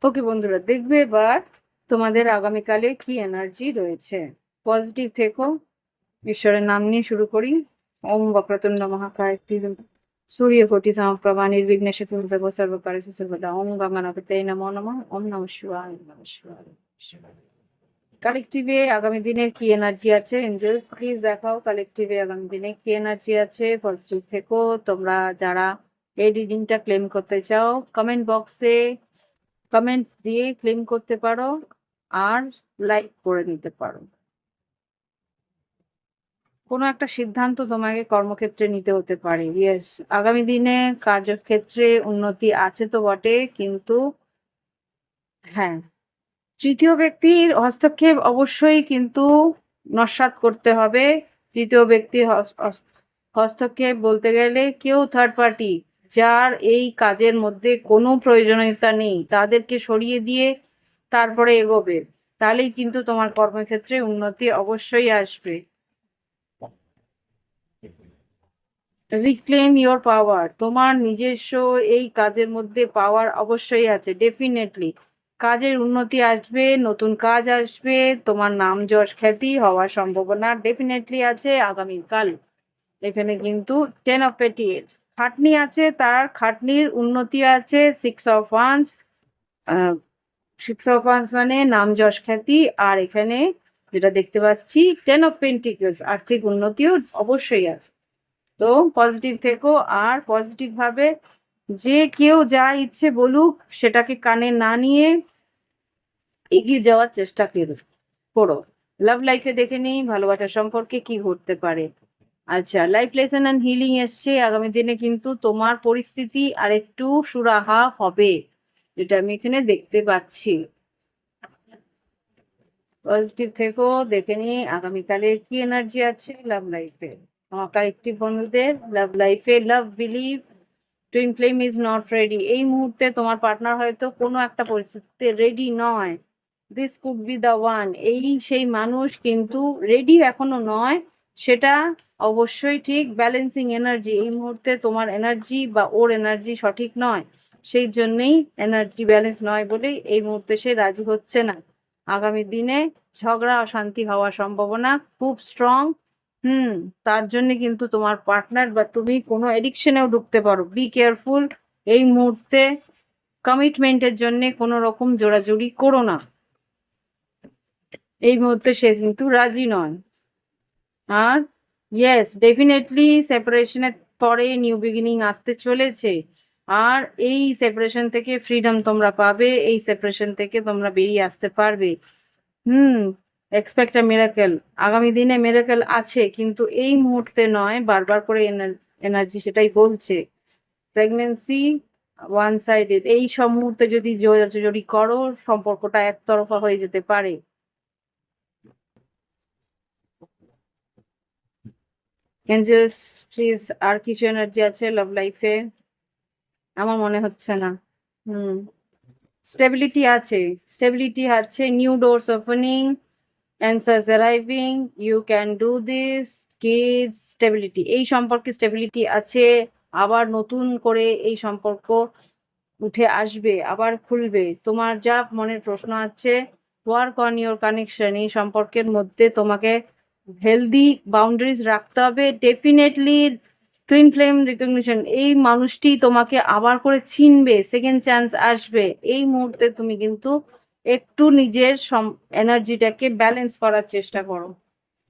ওকে বন্ধুরা, দেখবে এবার তোমাদের আগামীকালে কি এনার্জি রয়েছে। পজিটিভ থেকো। ঈশ্বরের নাম নিয়ে শুরু করি। ওম বক্রতুণ্ড মহাকায় সূর্যকোটি সমপ্রভা নির্বিঘ্নেষে কুরুদেব সর্বকার্যেষু সর্বদা। ওম গঙ্গনাপতে নমো নমঃ। ওম নমঃ শিবায়, নমঃ শিবায়। কালেকটিভে আগামী দিনের কি এনার্জি আছে? এঞ্জেল প্লিজ দেখাও কালেকটিভে আগামী দিনে কি এনার্জি আছে। পজিটিভ থেকো। তোমরা যারা এই রিডিংটা ক্লেম করতে চাও, কমেন্ট বক্সে কমেন্ট দিয়ে ক্লেম করতে পারো আর লাইক করে নিতে পারো। কোনো একটা সিদ্ধান্ত তোমাকে কর্মক্ষেত্রে নিতে হতে পারে। ইয়েস, আগামী দিনে কার্যক্ষেত্রে উন্নতি আছে তো বটে, কিন্তু হ্যাঁ, তৃতীয় ব্যক্তির হস্তক্ষেপ অবশ্যই কিন্তু নস্যাৎ করতে হবে। তৃতীয় ব্যক্তির হস্তক্ষেপ বলতে গেলে কেউ থার্ড পার্টি যার এই কাজের মধ্যে কোনো প্রয়োজনীয়তা নেই, তাদেরকে সরিয়ে দিয়ে তারপরে এগোবে। তাহলেই কিন্তু তোমার কর্মক্ষেত্রে উন্নতি অবশ্যই আসবে। রিক্লেম ইওর পাওয়ার। তোমার নিজস্ব এই কাজের মধ্যে পাওয়ার অবশ্যই আছে, ডেফিনেটলি। কাজের উন্নতি আসবে, নতুন কাজ আসবে, তোমার নাম যশ খ্যাতি হওয়ার সম্ভাবনা ডেফিনেটলি আছে আগামীকাল। এখানে কিন্তু 10 of Pentacles খাটনি আছে, তার খাটনির উন্নতি আছে। 6 of Wands, 6 of Wands মানে নাম যশ খ্যাতি। আর এখানে যেটা দেখতে পাচ্ছি 10 of Pentacles, আর্থিক উন্নতিও অবশ্যই আছে। তো পজিটিভ থেকো আর পজিটিভ ভাবে যে কেউ যা ইচ্ছে বলুক সেটাকে কানে না নিয়ে এগিয়ে যাওয়ার চেষ্টা করো। লাভ লাইফে দেখে নিই ভালোবাসার সম্পর্কে কি ঘটতে পারে। আচ্ছা, লাইফ লেসন অ্যান্ড হিলিং এসছে। আগামী দিনে কিন্তু তোমার পরিস্থিতি আরেকটু সুরাহা হবে, যেটা আমি এখানে দেখতে পাচ্ছি। পজিটিভ থেকো। দেখে নিই আগামীকালে কি এনার্জি আছে লাভ লাইফে। আমার কালেকটিভ বন্ধুদের লাভ লাইফে love believe twin flame is not ready. এই মুহূর্তে তোমার পার্টনার হয়তো কোনো একটা পরিস্থিতিতে রেডি নয়। This could be the one. এই সেই মানুষ, কিন্তু রেডি এখনো নয়, সেটা অবশ্যই ঠিক। ব্যালেন্সিং এনার্জি এই মুহূর্তে তোমার এনার্জি বা ওর এনার্জি সঠিক নয়, সেই জন্যেই এনার্জি ব্যালেন্স নয় বলেই এই মুহূর্তে সে রাজি হচ্ছে না। আগামী দিনে ঝগড়া অশান্তি হওয়ার সম্ভাবনা খুব স্ট্রং। তার জন্য কিন্তু তোমার পার্টনার বা তুমি কোনো এডিকশনেও ঢুকতে পারো। Be careful. এই মুহূর্তে কমিটমেন্টের জন্য কোনো রকম জোড়াজুড়ি করো না। এই মুহূর্তে সে কিন্তু রাজি নয়। আর ইয়েস, ডেফিনেটলি সেপারেশনের পরে নিউ বিগিনিং আসতে চলেছে। আর এই সেপারেশন থেকে ফ্রিডম তোমরা পাবে, এই সেপারেশন থেকে তোমরা বেরিয়ে আসতে পারবে। হুম এক্সপেক্ট আ মিরাকেল। আগামী দিনে মিরাকেল আছে, কিন্তু এই মুহূর্তে নয়। বারবার করে এনার্জি সেটাই বলছে। Pregnancy one sided. এই সব মুহূর্তে যদি জোরাজোরি করো, সম্পর্কটা একতরফা হয়ে যেতে পারে। এঞ্জেলস প্লিজ, আর কিছু এনার্জি আছে লাভ লাইফে? আমার মনে হচ্ছে না। হুম স্টেবিলিটি আছে, স্টেবিলিটি আছে। New doors opening, answers arriving, you can do this, kids, stability. এই সম্পর্কে স্টেবিলিটি আছে। আবার নতুন করে এই সম্পর্ক উঠে আসবে, আবার খুলবে। তোমার যা মনের প্রশ্ন আছে, ওয়ার্ক অন ইওর কানেকশন। এই সম্পর্কের মধ্যে তোমাকে হেলদি বাউন্ডারিজ রাখতে হবে। ডেফিনেটলি টুইন ফ্লেম রিকগনিশন, এই মানুষটি তোমাকে আবার করে চিনবে, সেকেন্ড চান্স আসবে। এই মুহূর্তে তুমি কিন্তু একটু নিজের এনার্জিটাকে ব্যালেন্স করার চেষ্টা করো,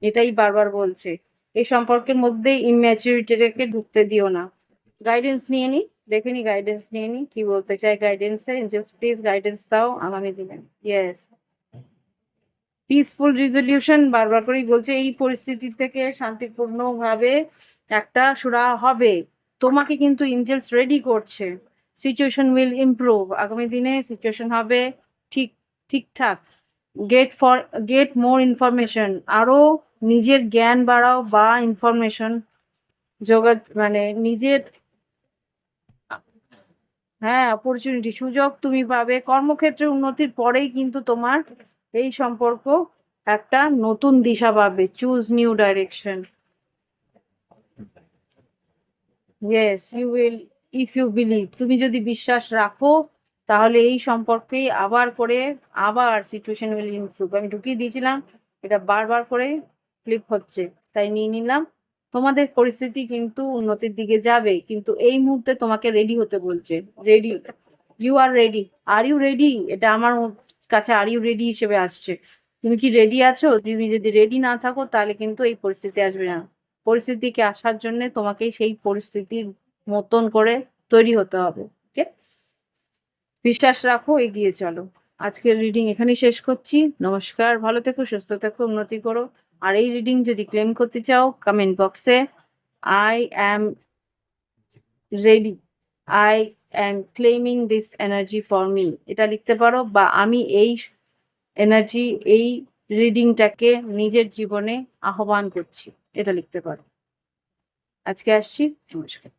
এটাই বারবার বলছে। এই সম্পর্কের মধ্যে ইম্যাচুরিটিটাকে ঢুকতে দিও না। গাইডেন্স নিয়ে নি, দেখে নি গাইডেন্স নিয়ে নি কি বলতে চাই গাইডেন্সে। জাস্ট প্লিজ গাইডেন্স দাও আগামী দিনে। ইয়েস, পিসফুল রিজলিউশন বারবার করেই বলছে। এই পরিস্থিতি থেকে শান্তিপূর্ণভাবে একটা সুরাহা হবে। তোমাকে কিন্তু এঞ্জেলস রেডি করছে। Situation will improve. আগামী দিনে সিচুয়েশন হবে ঠিক ঠিকঠাক। Get more information. আরো নিজের জ্ঞান বাড়াও বা ইনফরমেশন জোগাড়, মানে নিজের, হ্যাঁ, অপরচুনিটি, সুযোগ তুমি পাবে। কর্মক্ষেত্রে উন্নতির পরেই কিন্তু তোমার এই সম্পর্ক একটা নতুন দিশা পাবে। Choose new direction. Yes you will, if you believe. তুমি যদি বিশ্বাস রাখো, তাহলে এই সম্পর্কেই আবার সিচুয়েশন উইল ইমপ্রুভ। আমি ঢুকিয়ে দিয়েছিলাম, এটা বারবার করে ফ্লিপ হচ্ছে, তাই নিয়ে নিলাম। তোমাদের পরিস্থিতি কিন্তু উন্নতির দিকে যাবে, কিন্তু এই মুহূর্তে তোমাকে রেডি হতে বলছে। Ready, you are ready. Are you ready? এটা আমার কাছে আর ইউ রেডি হিসেবে আসছে। তুমি কি রেডি আছো? তুমি যদি রেডি না থাকো তাহলে কিন্তু এই পরিস্থিতি আসবে না। পরিস্থিতিকে আসার জন্য তোমাকে সেই পরিস্থিতির মতন করে তৈরি হতে হবে। ওকে, বিশ্বাস রাখো, এগিয়ে চলো। আজকের রিডিং এখানেই শেষ করছি। নমস্কার, ভালো থেকো, সুস্থ থেকো, উন্নতি করো। আর এই রিডিং যদি ক্লেম করতে চাও, কমেন্ট বক্সে I am ready, I am claiming this energy for me এটা লিখতে পারো, বা আমি এই এনার্জি, এই রিডিংটাকে নিজের জীবনে আহ্বান করছি, এটা লিখতে পারো। আজকে আসছি, নমস্কার।